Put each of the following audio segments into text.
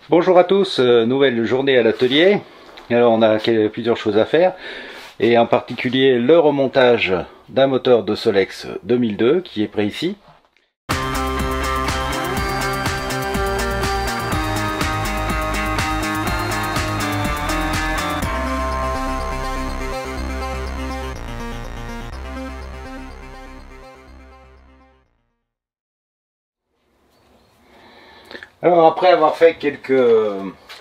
Bonjour à tous, nouvelle journée à l'atelier. Alors on a plusieurs choses à faire et en particulier le remontage d'un moteur de Solex 2002 qui est prêt ici. Alors après avoir fait quelques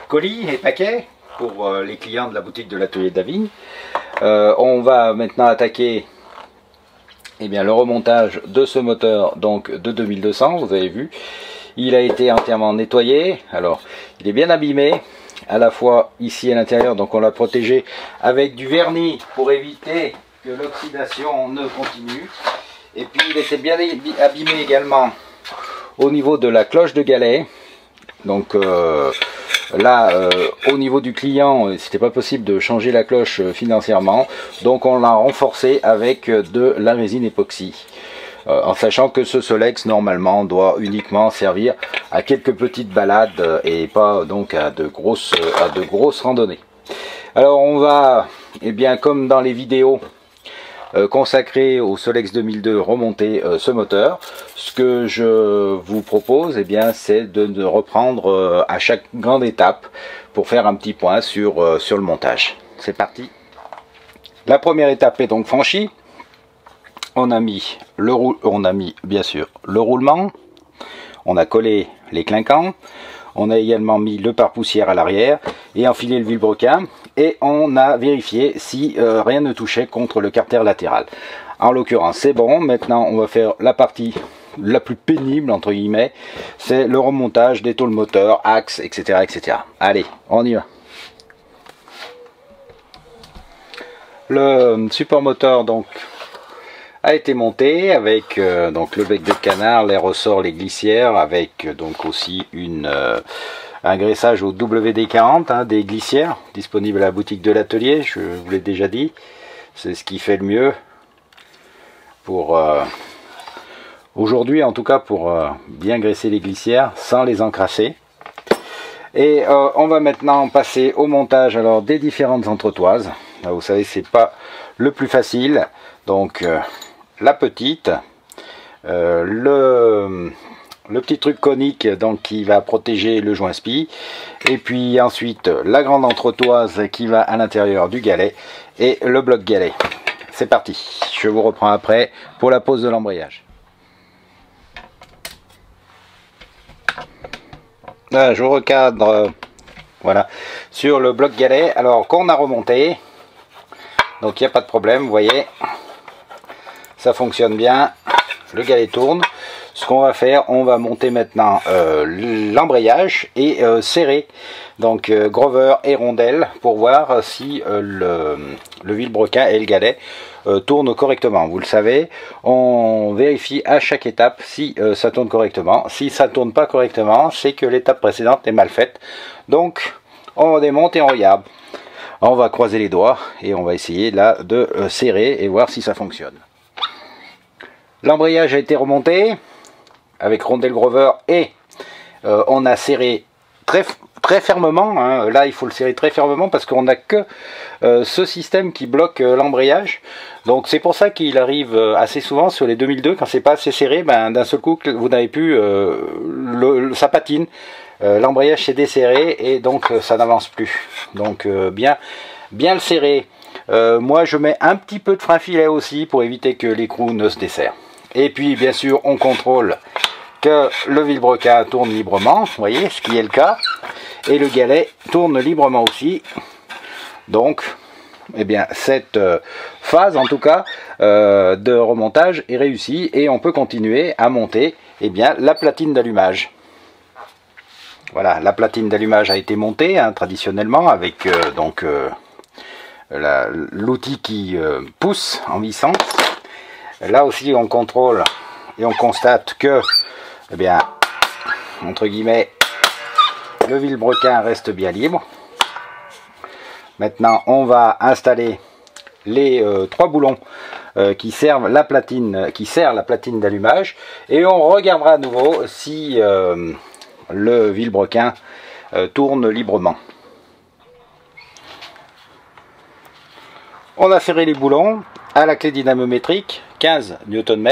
colis et paquets pour les clients de la boutique de l'atelier Davigne, on va maintenant attaquer le remontage de ce moteur donc de 2200. Vous avez vu, il a été entièrement nettoyé. Alors il est bien abîmé à la fois ici à l'intérieur, donc on l'a protégé avec du vernis pour éviter que l'oxydation ne continue. Et puis il était bien abîmé également au niveau de la cloche de galet. Donc là, au niveau du client, c'était pas possible de changer la cloche financièrement, donc on l'a renforcé avec de la résine époxy, en sachant que ce Solex normalement doit uniquement servir à quelques petites balades et pas donc à de grosses randonnées. Alors on va, comme dans les vidéos consacré au Solex 2002 remonter ce moteur. Ce que je vous propose, c'est de reprendre à chaque grande étape pour faire un petit point sur le montage. C'est parti. La première étape est donc franchie. On a mis bien sûr le roulement, on a collé les clinquants, on a également mis le pare-poussière à l'arrière et enfilé le vilebrequin, et on a vérifié si rien ne touchait contre le carter latéral. En l'occurrence c'est bon. Maintenant on va faire la partie la plus pénible entre guillemets, c'est le remontage des tôles moteurs, axes, etc., etc. Allez, on y va. Le support moteur donc a été monté avec donc le bec de canard, les ressorts, les glissières, avec donc aussi un graissage au WD-40, des glissières disponibles à la boutique de l'atelier. Je vous l'ai déjà dit, c'est ce qui fait le mieux pour aujourd'hui, en tout cas pour bien graisser les glissières sans les encrasser. Et on va maintenant passer au montage alors des différentes entretoises. Là, vous savez, c'est pas le plus facile, donc la petite, le petit truc conique donc qui va protéger le joint spi, et puis ensuite la grande entretoise qui va à l'intérieur du galet et le bloc galet. C'est parti, je vous reprends après pour la pose de l'embrayage. Là, je recadre voilà sur le bloc galet, alors qu'on a remonté, donc il n'y a pas de problème, vous voyez, ça fonctionne bien, le galet tourne. Ce qu'on va faire, on va monter maintenant l'embrayage et serrer donc grover et rondelle pour voir si le vilebrequin et le galet tournent correctement. Vous le savez, on vérifie à chaque étape si ça tourne correctement. Si ça ne tourne pas correctement, c'est que l'étape précédente est mal faite. Donc on démonte et on regarde. On va croiser les doigts et on va essayer là de serrer et voir si ça fonctionne. L'embrayage a été remonté avec rondelle grover et on a serré très fermement, là il faut le serrer très fermement parce qu'on n'a que ce système qui bloque l'embrayage. Donc c'est pour ça qu'il arrive assez souvent sur les 2002, quand c'est pas assez serré, d'un seul coup vous n'avez plus ça patine, l'embrayage s'est desserré et donc ça n'avance plus. Donc bien le serrer. Moi je mets un petit peu de frein filet aussi pour éviter que l'écrou ne se desserre. Et puis bien sûr on contrôle que le vilebrequin tourne librement, vous voyez, ce qui est le cas, et le galet tourne librement aussi. Donc cette phase en tout cas de remontage est réussie et on peut continuer à monter la platine d'allumage. Voilà, la platine d'allumage a été montée traditionnellement avec l'outil qui pousse en vissant. Là aussi on contrôle et on constate que entre guillemets le vilebrequin reste bien libre. Maintenant on va installer les 3 boulons qui servent la platine, d'allumage, et on regardera à nouveau si le vilebrequin tourne librement. On a ferré les boulons à la clé dynamométrique, 15 Nm,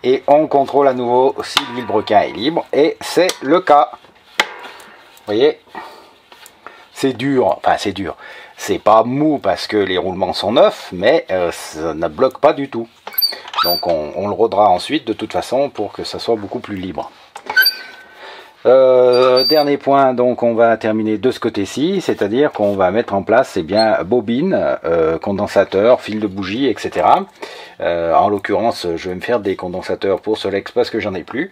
et on contrôle à nouveau si le vilebrequin est libre, et c'est le cas. Vous voyez, c'est dur, enfin c'est dur, c'est pas mou parce que les roulements sont neufs, mais ça ne bloque pas du tout. Donc on le rodera ensuite de toute façon pour que ça soit beaucoup plus libre. Dernier point, donc on va terminer de ce côté-ci, c'est-à-dire qu'on va mettre en place bobine, condensateur, fil de bougie, etc. En l'occurrence, je vais me faire des condensateurs pour Solex parce que j'en ai plus.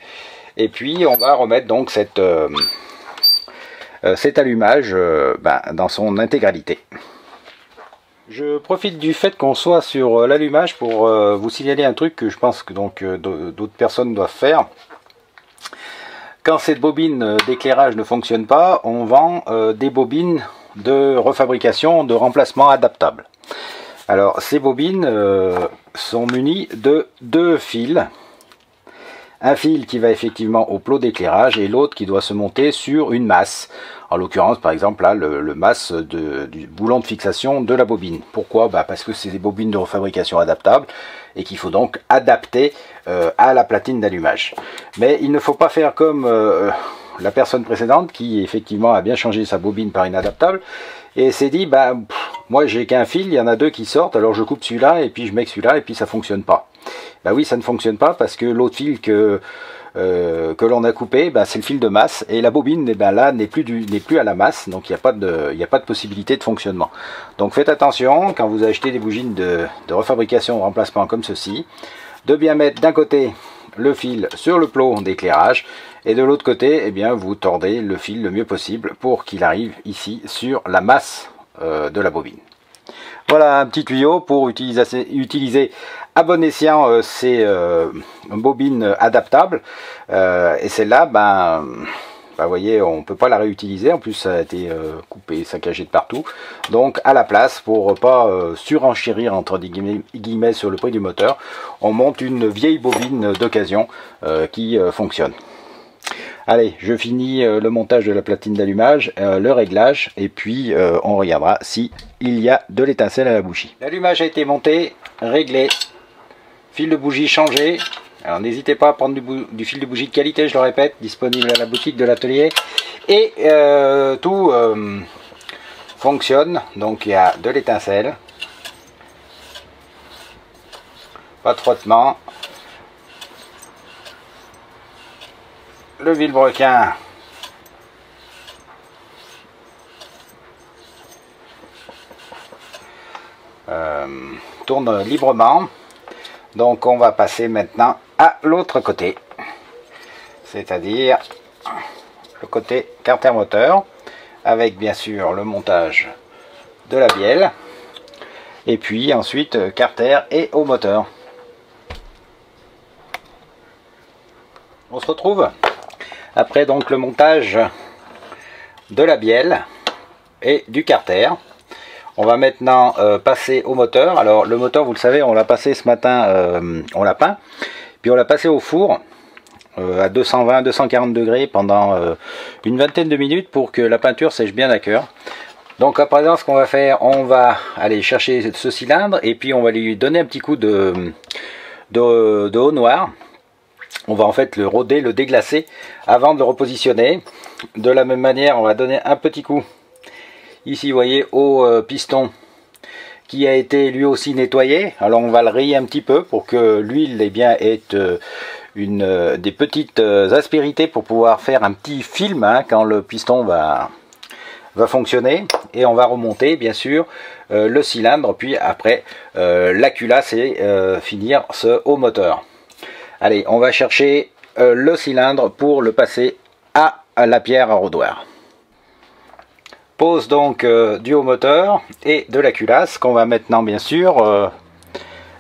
Et puis on va remettre donc cet allumage dans son intégralité. Je profite du fait qu'on soit sur l'allumage pour vous signaler un truc que je pense que d'autres personnes doivent faire. Quand cette bobine d'éclairage ne fonctionne pas, on vend des bobines de refabrication, de remplacement adaptables. Alors ces bobines sont munies de 2 fils. Un fil qui va effectivement au plot d'éclairage et l'autre qui doit se monter sur une masse. En l'occurrence, par exemple, là, le masse du boulon de fixation de la bobine. Pourquoi? Parce que c'est des bobines de refabrication adaptables et qu'il faut donc adapter à la platine d'allumage. Mais il ne faut pas faire comme la personne précédente qui effectivement a bien changé sa bobine par une adaptable et s'est dit, moi j'ai qu'un fil, il y en a 2 qui sortent, alors je coupe celui-là et puis je mets celui-là et puis ça fonctionne pas. Oui, ça ne fonctionne pas parce que l'autre fil que l'on a coupé, c'est le fil de masse et la bobine là n'est plus à la masse, donc il n'y a pas de possibilité de fonctionnement. Donc faites attention quand vous achetez des bougies de refabrication ou remplacement comme ceci, de bien mettre d'un côté le fil sur le plot d'éclairage et de l'autre côté vous tordez le fil le mieux possible pour qu'il arrive ici sur la masse de la bobine. Voilà un petit tuyau pour utiliser à bon escient ces bobines adaptables. Et celle-là, vous voyez, on ne peut pas la réutiliser. En plus, ça a été coupé, saccagé de partout. Donc, à la place, pour pas surenchérir entre guillemets sur le prix du moteur, on monte une vieille bobine d'occasion qui fonctionne. Allez, je finis le montage de la platine d'allumage, le réglage, et puis on regardera si il y a de l'étincelle à la bougie. L'allumage a été monté, réglé, fil de bougie changé. Alors n'hésitez pas à prendre du fil de bougie de qualité, je le répète, disponible à la boutique de l'atelier. Et tout fonctionne, donc il y a de l'étincelle, pas de frottement. Le vilebrequin tourne librement. Donc on va passer maintenant à l'autre côté, c'est-à-dire le côté carter moteur, avec bien sûr le montage de la bielle, et puis ensuite carter et au moteur. On se retrouve après donc le montage de la bielle et du carter. On va maintenant passer au moteur. Alors le moteur, vous le savez, on l'a passé ce matin, on l'a peint, puis on l'a passé au four à 220-240 degrés pendant une vingtaine de minutes pour que la peinture sèche bien à cœur. Donc à présent, ce qu'on va faire, on va aller chercher ce cylindre et puis on va lui donner un petit coup de eau noire. On va en fait le roder, le déglacer avant de le repositionner. De la même manière, on va donner un petit coup ici, vous voyez, au piston qui a été lui aussi nettoyé. Alors on va le rayer un petit peu pour que l'huile ait des petites aspérités pour pouvoir faire un petit film quand le piston va fonctionner. Et on va remonter bien sûr le cylindre, puis après la culasse et finir ce haut moteur. Allez, on va chercher le cylindre pour le passer à la pierre à rodoir. Pose donc du haut moteur et de la culasse qu'on va maintenant bien sûr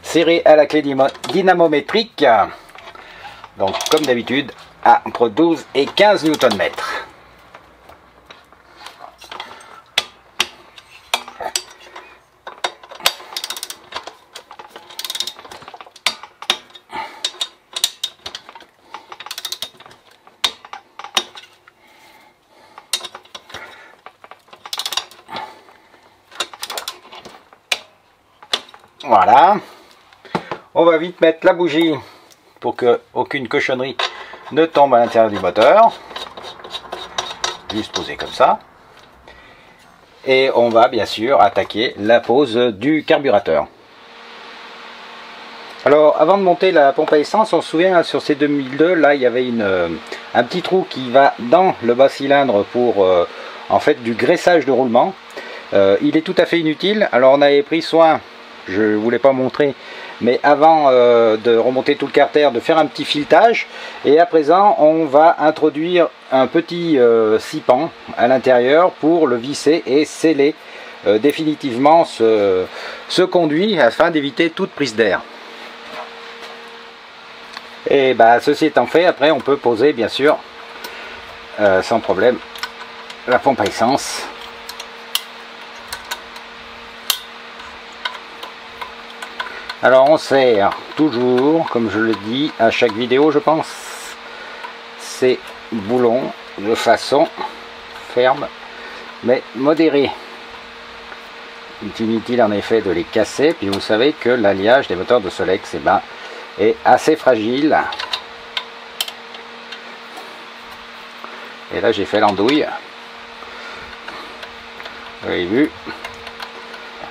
serrer à la clé dynamométrique. Donc comme d'habitude à entre 12 et 15 Nm. Voilà. On va vite mettre la bougie pour que aucune cochonnerie ne tombe à l'intérieur du moteur. Juste poser comme ça. Et on va bien sûr attaquer la pose du carburateur. Alors avant de monter la pompe à essence, on se souvient sur ces 2002, là il y avait un petit trou qui va dans le bas cylindre pour en fait du graissage de roulement. Il est tout à fait inutile. Alors on avait pris soin, je ne voulais pas montrer, mais avant de remonter tout le carter, de faire un petit filetage. Et à présent on va introduire un petit sipan à l'intérieur pour le visser et sceller définitivement ce conduit afin d'éviter toute prise d'air. Et bah ceci étant fait, après on peut poser bien sûr sans problème la pompe à essence. Alors on serre toujours, comme je le dis à chaque vidéo je pense, ces boulons de façon ferme mais modérée. Il est inutile en effet de les casser, puis vous savez que l'alliage des moteurs de Solex est assez fragile. Et là j'ai fait l'andouille. Vous avez vu,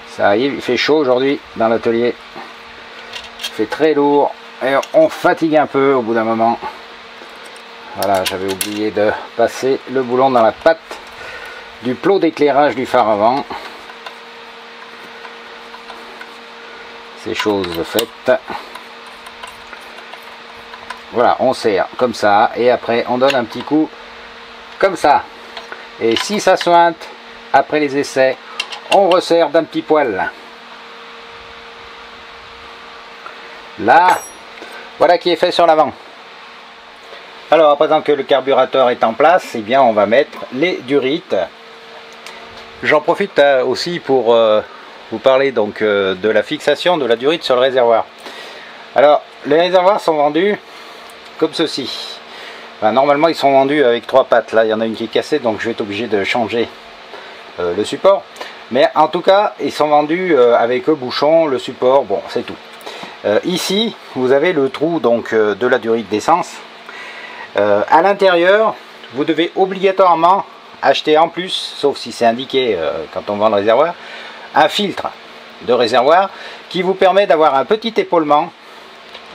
ça arrive, il fait chaud aujourd'hui dans l'atelier. Il fait très lourd et on fatigue un peu au bout d'un moment. Voilà, j'avais oublié de passer le boulon dans la patte du plot d'éclairage du phare avant. C'est chose faite. Voilà, on serre comme ça et après on donne un petit coup comme ça. Et si ça sointe après les essais, on resserre d'un petit poil. Là, voilà qui est fait sur l'avant. Alors à présent que le carburateur est en place, eh bien on va mettre les durites. J'en profite aussi pour vous parler donc de la fixation de la durite sur le réservoir. Alors les réservoirs sont vendus comme ceci. Enfin, normalement ils sont vendus avec 3 pattes. Là il y en a une qui est cassée, donc je vais être obligé de changer le support. Mais en tout cas ils sont vendus avec le bouchon, le support, bon c'est tout. Ici vous avez le trou donc de la durite d'essence. À l'intérieur vous devez obligatoirement acheter en plus, sauf si c'est indiqué quand on vend le réservoir, un filtre de réservoir qui vous permet d'avoir un petit épaulement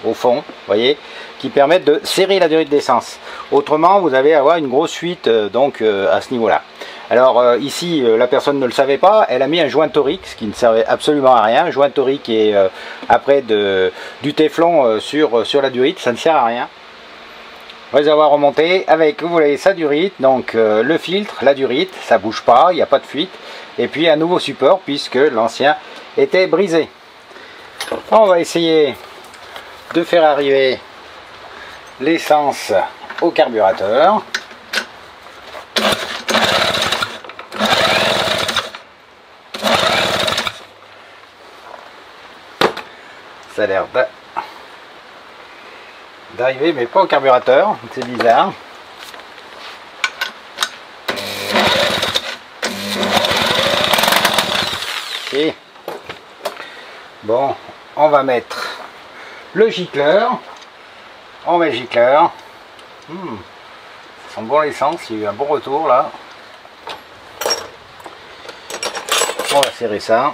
au fond, voyez, qui permet de serrer la durite d'essence. Autrement vous allez avoir une grosse fuite donc à ce niveau là. Alors ici la personne ne le savait pas, elle a mis un joint torique, ce qui ne servait absolument à rien. Un joint torique et après du téflon sur la durite, ça ne sert à rien. Réservoir remonté avec, vous voyez, sa durite, donc le filtre, la durite, ça bouge pas, il n'y a pas de fuite. Et puis un nouveau support puisque l'ancien était brisé. On va essayer de faire arriver l'essence au carburateur. Ça a l'air d'arriver mais pas au carburateur, c'est bizarre. Ok. Bon, on va mettre le gicleur. On met le gicleur. Ça sent bon l'essence, il y a eu un bon retour là. On va serrer ça.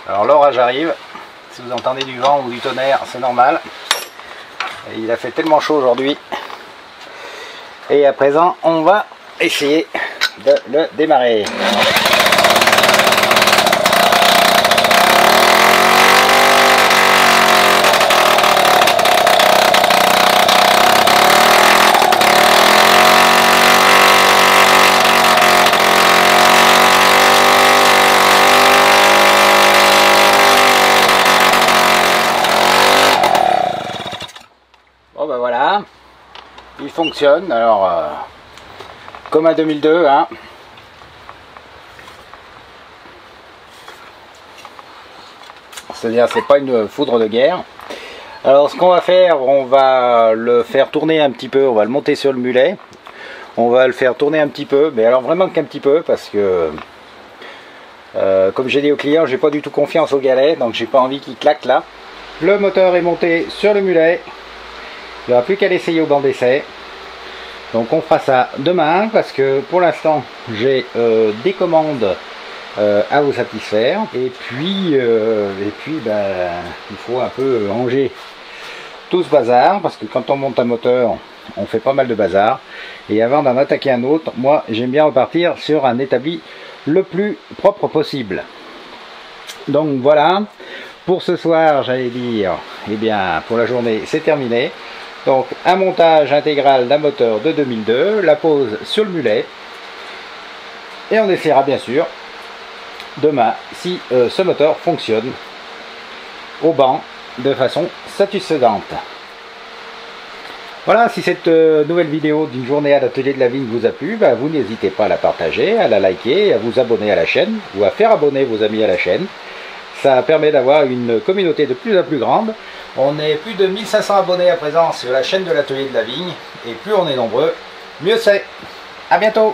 Alors l'orage arrive, si vous entendez du vent ou du tonnerre, c'est normal. Et il a fait tellement chaud aujourd'hui. Et à présent, on va essayer de le démarrer. Ben voilà, il fonctionne. Alors comme un 2002 hein. C'est-à-dire c'est pas une foudre de guerre. Alors ce qu'on va faire, on va le faire tourner un petit peu, on va le monter sur le mulet, On va le faire tourner un petit peu, mais alors vraiment qu'un petit peu, parce que comme j'ai dit au client, j'ai pas du tout confiance au galet, donc j'ai pas envie qu'il claque là. Le moteur est monté sur le mulet, il n'y aura plus qu'à l'essayer au banc d'essai. Donc on fera ça demain, parce que pour l'instant j'ai des commandes à vous satisfaire, et puis il faut un peu ranger tout ce bazar, parce que quand on monte un moteur on fait pas mal de bazar, et avant d'en attaquer un autre, moi j'aime bien repartir sur un établi le plus propre possible. Donc voilà, pour ce soir j'allais dire, et bien pour la journée c'est terminé. Donc un montage intégral d'un moteur de 2002, la pose sur le mulet, et on essaiera bien sûr demain si ce moteur fonctionne au banc de façon satisfaisante. Voilà, si cette nouvelle vidéo d'une journée à l'atelier de la vigne vous a plu, vous n'hésitez pas à la partager, à la liker, à vous abonner à la chaîne, ou à faire abonner vos amis à la chaîne. Ça permet d'avoir une communauté de plus en plus grande. On est plus de 1500 abonnés à présent sur la chaîne de l'atelier de la vigne, et plus on est nombreux, mieux c'est. À bientôt.